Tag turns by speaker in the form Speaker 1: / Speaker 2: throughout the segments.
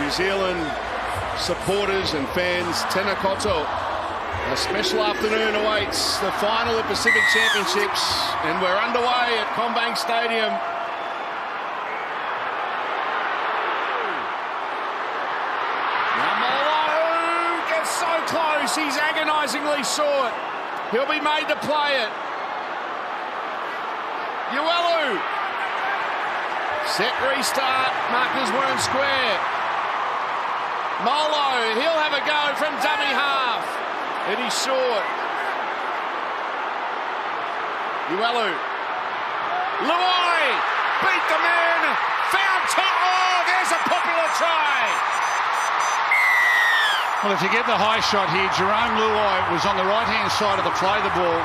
Speaker 1: New Zealand supporters and fans, tēnā koutou. A special afternoon awaits the final of Pacific Championships, and we're underway at CommBank Stadium. Now Molo gets so close, he's agonisingly short. He'll be made to play it. Uelu. Set restart, markers weren't square. Molo, he'll have a go from dummy half. And he's short. Uelu. Luai beat the man. Found Oh, there's a popular try.
Speaker 2: Well, if you get the high shot here, Jerome Luai was on the right-hand side of the play the ball,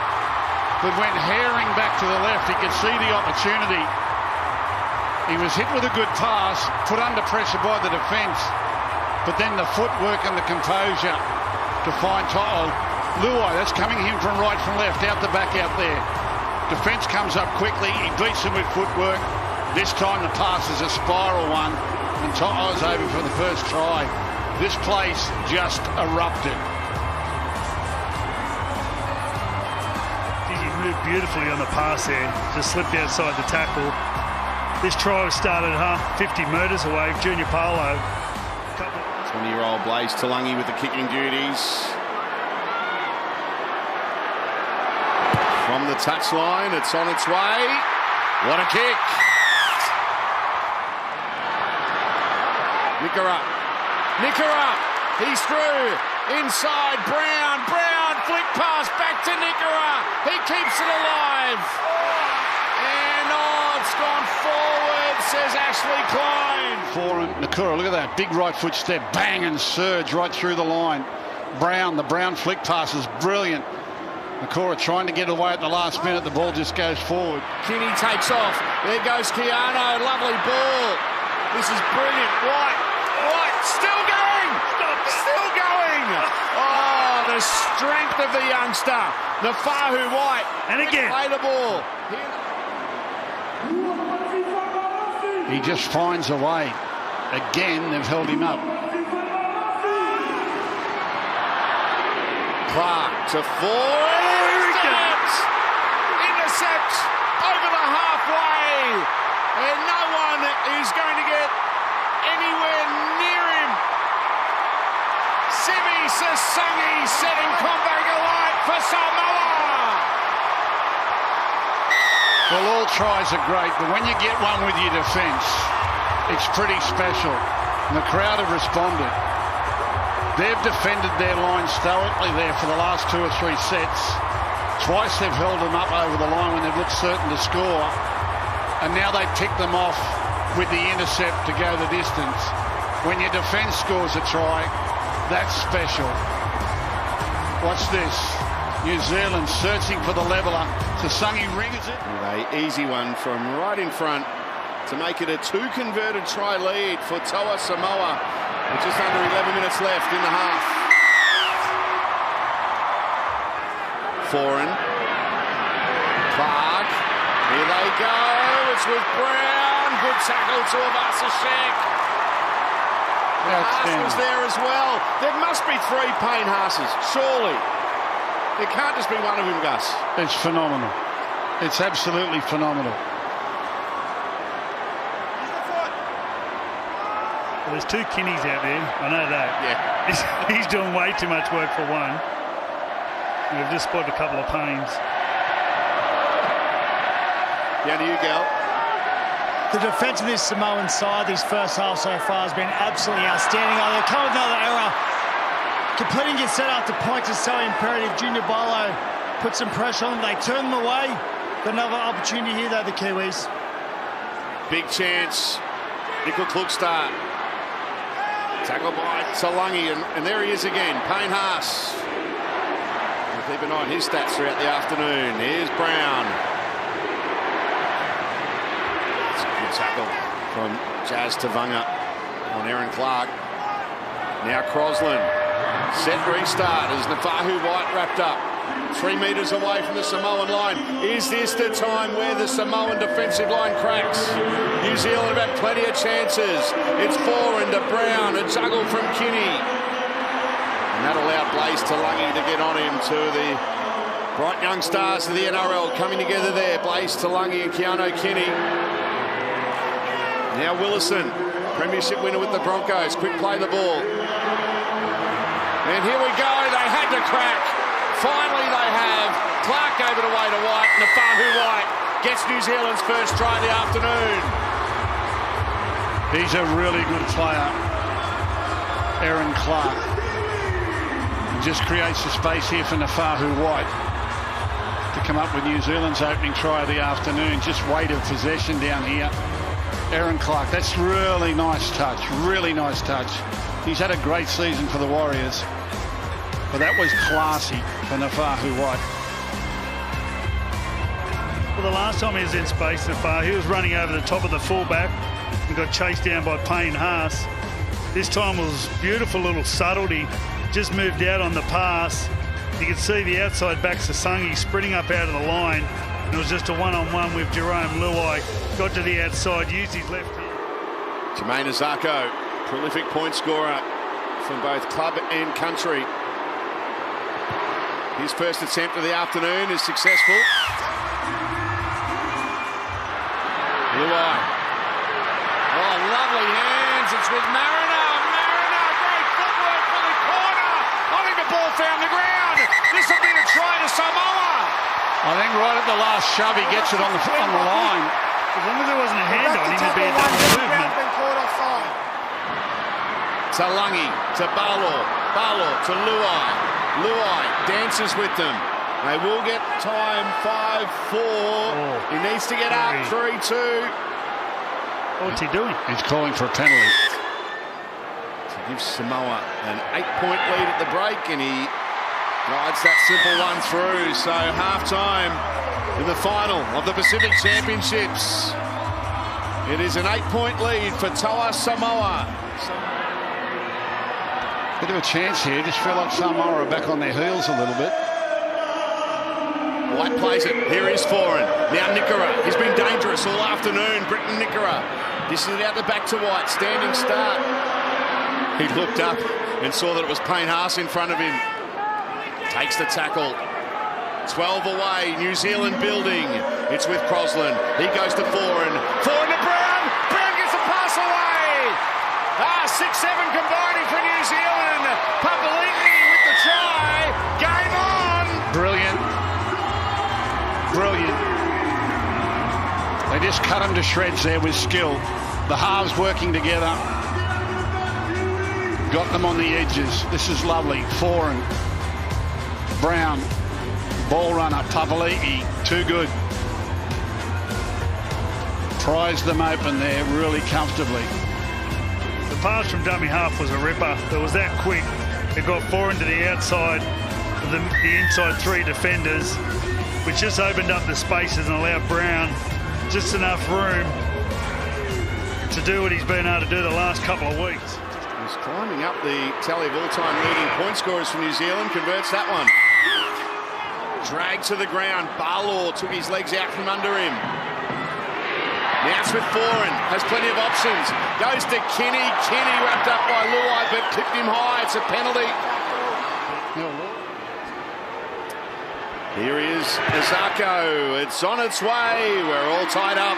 Speaker 2: but went herring back to the left. He could see the opportunity. He was hit with a good pass, put under pressure by the defence, but then the footwork and the composure to find To'o. Luai, that's coming him from right, from left, out the back out there. Defence comes up quickly, he beats him with footwork. This time the pass is a spiral one, and To'o's over for the first try. This place just erupted.
Speaker 3: He moved beautifully on the pass there, just slipped outside the tackle. This try started 50 metres away, Junior Paulo.
Speaker 1: 20-year-old Blaze Talangi with the kicking duties. From the touchline, it's on its way. What a kick. Nickera, he's through. Inside, Brown, flick pass back to Nickera. He keeps it alive. And it's gone forward, says Ashley Klein.
Speaker 2: For Nickera, look at that, big right foot step, bang and surge right through the line. Brown, the Brown flick pass is brilliant. Nickera trying to get away at the last minute, the ball just goes forward.
Speaker 1: Kinney takes off, there goes Keano, lovely ball. This is brilliant, White, still going! Oh, the strength of the youngster, the Fahu White.
Speaker 3: And again.
Speaker 1: Play the ball.
Speaker 2: He just finds a way. Again, they've held him up.
Speaker 1: Clark to intercept over the halfway, and no one is going to get anywhere near him. Simi Sasangi setting CommBank alight for Samoa.
Speaker 2: Well, all tries are great, but when you get one with your defence, it's pretty special. And the crowd have responded. They've defended their line stoically there for the last 2 or 3 sets. Twice they've held them up over the line when they've looked certain to score. And now they pick them off with the intercept to go the distance. When your defence scores a try, that's special. Watch this. New Zealand searching for the leveller. Sasangi rings it.
Speaker 1: An easy one from right in front to make it a 2 converted try lead for Toa Samoa. With just under 11 minutes left in the half. Foreign. Clark. Here they go. It's with Brown. Good tackle to Avasashek. Haas was there as well. There must be 3 Payne Haases, surely. There can't just be one of them, Gus.
Speaker 2: It's phenomenal. It's absolutely phenomenal.
Speaker 3: Well, there's 2 Kinneys out there, I know that.
Speaker 1: Yeah.
Speaker 3: He's doing way too much work for one. We've just spotted a couple of Paynes.
Speaker 1: Down to you, Gal.
Speaker 4: The defence of this Samoan side, this first half so far, has been absolutely outstanding. Oh, they've come with another error. Completing your set after points is so imperative. Junior Barlow put some pressure on them. They turn them away. Got another opportunity here, though, the Kiwis.
Speaker 1: Big chance. Nickel Klugstad. Tackle by Talangi, and there he is again, Payne Haas. We'll keep an eye on his stats throughout the afternoon. Here's Brown. It's a good tackle from Jazz Tavanga on Aaron Clark. Now Crosland. Set restart as Nafahu White wrapped up. 3 metres away from the Samoan line. Is this the time where the Samoan defensive line cracks? New Zealand have had plenty of chances. It's Foran to Brown, a juggle from Kinney. And that allowed Blaze Talangi to get on him, to the bright young stars of the NRL coming together there. Blaze Talangi and Keano Kinney. Now Willison, premiership winner with the Broncos. Quick play the ball. And here we go, they had to crack. Finally they have. Clark gave it away to White, and Nafahu White gets New Zealand's first try of the afternoon.
Speaker 2: He's a really good player, Aaron Clark. He just creates the space here for Nafahu White to come up with New Zealand's opening try of the afternoon. Just weight of possession down here. Aaron Clark, that's really nice touch, really nice touch. He's had a great season for the Warriors, but that was classy for Nafahu White.
Speaker 3: Well, the last time he was in space, he was running over the top of the fullback and got chased down by Payne Haas. This time was beautiful little subtlety, just moved out on the pass. You could see the outside back Sasangi sprinting up out of the line. And it was just a one-on-one with Jerome Luai. Got to the outside, used his left hand.
Speaker 1: Jermaine Azako, prolific point scorer from both club and country. His first attempt of the afternoon is successful. Luai. Oh, lovely hands. It's with Mariner. Mariner, great footwork for the corner. I think the ball found the ground. This will be the try to Samoa.
Speaker 2: I think right at the last shove, he gets it on the line.
Speaker 3: As long as there wasn't a hand on him, it'd be a double movement.
Speaker 1: Talangi to Barlaw. Barlaw to Luai. Luai dances with them. They will get time 5-4. He needs to get up 3-2.
Speaker 3: What's he doing?
Speaker 2: He's calling for a penalty.
Speaker 1: To give Samoa an 8-point lead at the break, and he rides that simple one through. So half-time in the final of the Pacific Championships. It is an 8-point lead for Toa Samoa.
Speaker 2: Bit of a chance here. Just feel like Samoa are back on their heels a little bit.
Speaker 1: White plays it. Here is Foran. Now Nickera. He's been dangerous all afternoon. Britton Nickera. Dishes it out the back to White. Standing start. He looked up and saw that it was Payne Haas in front of him. Takes the tackle. 12 away. New Zealand building. It's with Crosland. He goes to Foran. Foran to Brown. Brown gets a pass away. 6-7 combining for New Zealand. Papali'i with the try. Game on.
Speaker 2: Brilliant. Brilliant. They just cut him to shreds there with skill. The halves working together. Got them on the edges. This is lovely. Foran. Brown. Ball runner. Papali'i. Too good. Pries them open there really comfortably.
Speaker 3: The pass from dummy half was a ripper. It was that quick. It got Foran to the outside of the inside three defenders, which just opened up the spaces and allowed Brown just enough room to do what he's been able to do the last couple of weeks.
Speaker 1: He's climbing up the tally of all-time leading point scorers for New Zealand. Converts that one. Dragged to the ground. Barlaw took his legs out from under him. Now it's with Foran. Has plenty of options. Goes to Kinney. Kinney wrapped up by Luai, but clipped him high. It's a penalty. Here is Azako. It's on its way. We're all tied up.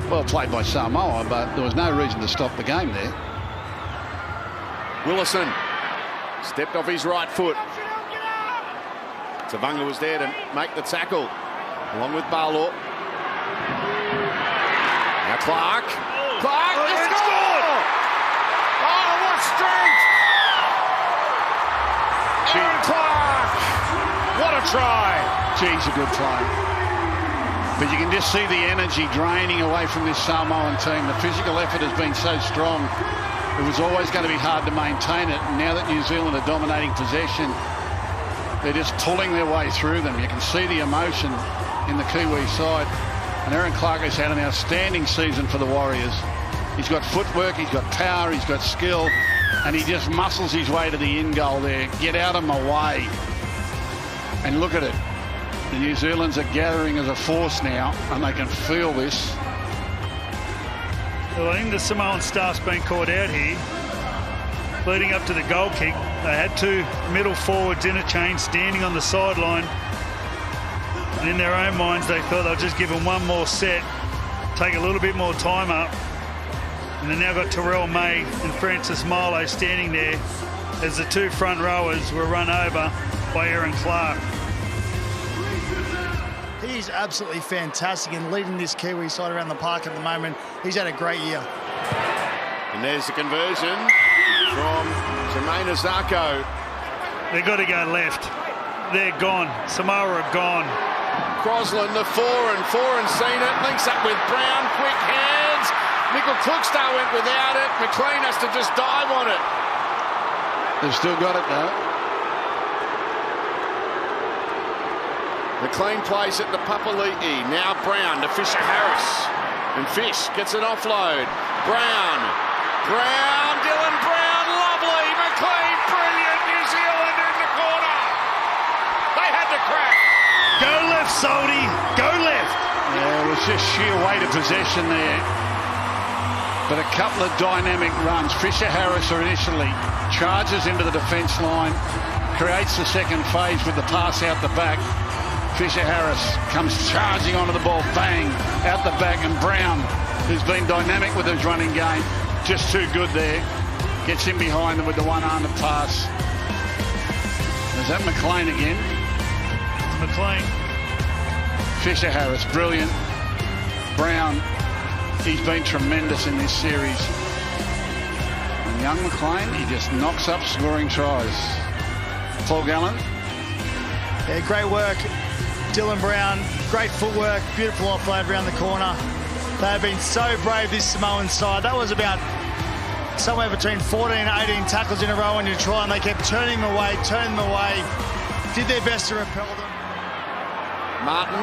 Speaker 2: Well played by Samoa, but there was no reason to stop the game there.
Speaker 1: Willison stepped off his right foot. Tavanga was there to make the tackle, along with Barlaw. Now Clark. Clark, he scored! Oh, what strength! Aaron Clark! What a try!
Speaker 2: Geez, a good play. But you can just see the energy draining away from this Samoan team. The physical effort has been so strong. It was always going to be hard to maintain it. And now that New Zealand are dominating possession, they're just pulling their way through them. You can see the emotion in the Kiwi side. And Aaron Clark has had an outstanding season for the Warriors. He's got footwork, he's got power, he's got skill. And he just muscles his way to the in goal there. Get out of my way. And look at it. The New Zealanders are gathering as a force now, and they can feel this.
Speaker 3: Well, I think the Samoan staff's been caught out here. Leading up to the goal kick, they had two middle forwards interchange standing on the sideline. And in their own minds, they thought they'll just give them one more set, take a little bit more time up. And they now got Terrell May and Francis Milo standing there as the two front rowers were run over by Aaron Clark.
Speaker 4: He's absolutely fantastic in leading this Kiwi side around the park at the moment. He's had a great year.
Speaker 1: And there's the conversion from Jermaine Azarko.
Speaker 3: They've got to go left. They're gone. Samoa are gone.
Speaker 1: Crosland, the foreign seen it, links up with Brown, quick hands. Mikkel Klukstad went without it. McLean has to just dive on it.
Speaker 2: They've still got it though.
Speaker 1: McLean plays it to Papali'i. Now Brown to Fisher Harris. And Fish gets an offload. Brown, Dylan Brown, lovely. McLean, brilliant. New Zealand in the corner. They had to crack.
Speaker 3: Go left, Soldy. Go left.
Speaker 2: Yeah, it was just sheer weight of possession there. But a couple of dynamic runs. Fisher Harris initially charges into the defence line, creates the second phase with the pass out the back. Fisher Harris comes charging onto the ball, bang, out the back, and Brown, who's been dynamic with his running game, just too good there. Gets in behind them with the one-handed pass. Is that McLean again?
Speaker 3: McLean.
Speaker 2: Fisher Harris, brilliant. Brown, he's been tremendous in this series. And young McLean, he just knocks up scoring tries. Paul Gallen.
Speaker 4: Yeah, great work. Dylan Brown, great footwork, beautiful offload around the corner. They have been so brave, this Samoan side. That was about somewhere between 14 and 18 tackles in a row on your try, and they kept turning them away, did their best to repel them.
Speaker 1: Martin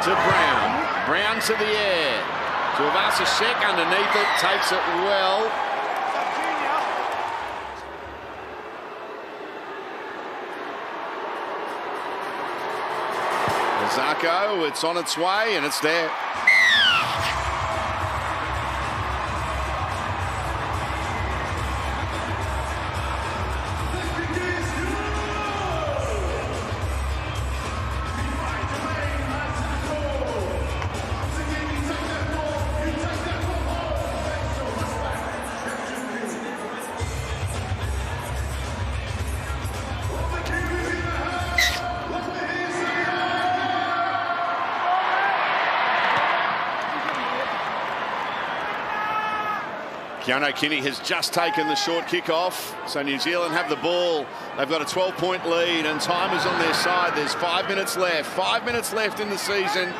Speaker 1: to Brown. Brown to the air. To Avasa Sheck underneath it, takes it well. Zarko, it's on its way and it's there. Keanu Kinney has just taken the short kick off, so New Zealand have the ball. They've got a 12-point lead and time is on their side. There's 5 minutes left. 5 minutes left in the season.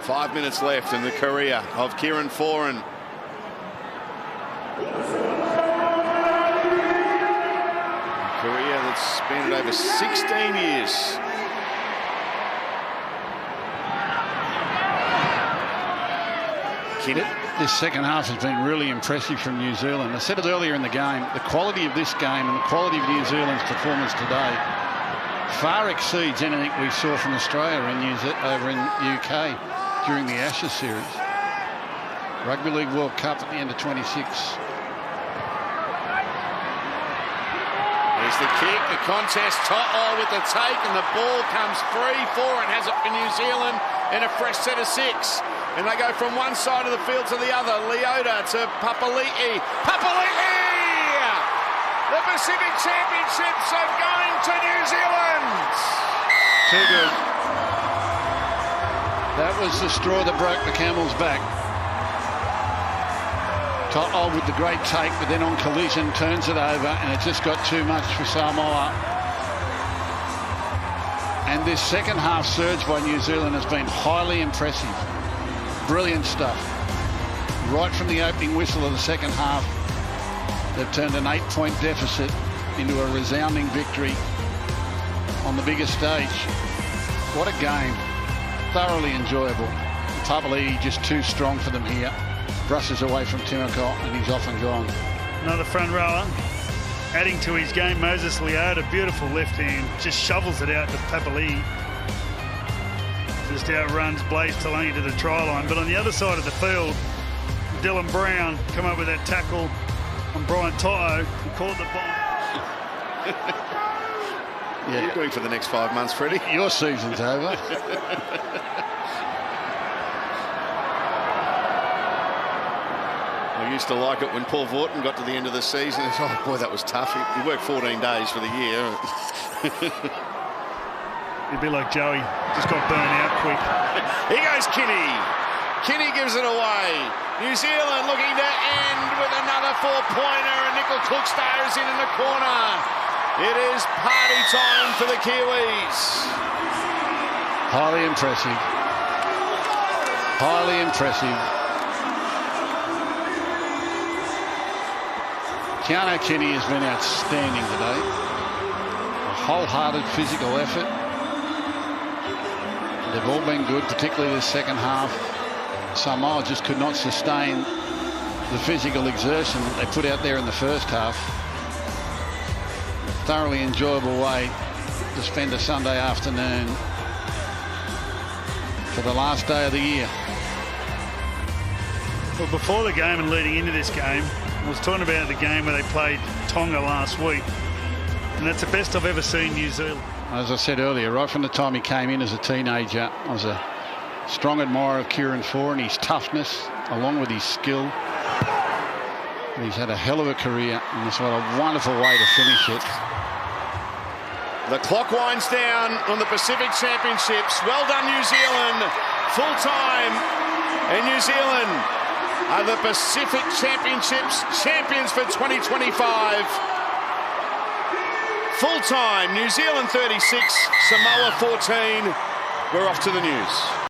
Speaker 1: 5 minutes left in the career of Kieran Foran. A career that's spanned over 16 years. Kinney.
Speaker 2: This second half has been really impressive from New Zealand. I said it earlier in the game, the quality of this game and the quality of New Zealand's performance today far exceeds anything we saw from Australia over in the UK during the Ashes series. Rugby League World Cup at the end of 26.
Speaker 1: There's the kick, the contest, To'o with the take, and the ball comes free. Foran has it for New Zealand in a fresh set of 6. And they go from one side of the field to the other. Leota to Papali'i. Papali'i! The Pacific Championships are going to New Zealand.
Speaker 2: Too good. That was the straw that broke the camel's back. To'o with the great take, but then on collision turns it over, and it just got too much for Samoa. And this second half surge by New Zealand has been highly impressive. Brilliant stuff. Right from the opening whistle of the second half, they've turned an 8-point deficit into a resounding victory on the biggest stage. What a game. Thoroughly enjoyable. Papali'i just too strong for them here. Brushes away from Timoko and he's off and gone.
Speaker 3: Another front rower. adding to his game. Moses Leota, beautiful left hand, just shovels it out to Papali'i. Just outruns Blaze Talangi to the try line. But on the other side of the field, Dylan Brown come up with that tackle on Brian Toto, who caught the ball.
Speaker 1: What are you doing for the next 5 months, Freddie?
Speaker 2: Your season's over.
Speaker 1: I used to like it when Paul Vaughton got to the end of the season. Oh, boy, that was tough. He worked 14 days for the year.
Speaker 3: He'd be like Joey, just got burnt out quick.
Speaker 1: Here goes Kinney. Kinney gives it away. New Zealand looking to end with another 4-pointer, and Nickel Cookstayer is in the corner. It is party time for the Kiwis.
Speaker 2: Highly impressive. Highly impressive. Keano Kinney has been outstanding today. A wholehearted physical effort. They've all been good, particularly the second half. Samoa just could not sustain the physical exertion that they put out there in the first half. A thoroughly enjoyable way to spend a Sunday afternoon for the last day of the year.
Speaker 3: Well, before the game and leading into this game, I was talking about the game where they played Tonga last week, and that's the best I've ever seen New Zealand.
Speaker 2: As I said earlier, right from the time he came in as a teenager, I was a strong admirer of Kieran Four and his toughness, along with his skill. He's had a hell of a career, and it's what a wonderful way to finish it.
Speaker 1: The clock winds down on the Pacific Championships. Well done, New Zealand. Full time, and New Zealand are the Pacific Championships champions for 2025. Full time, New Zealand 36, Samoa 14. We're off to the news.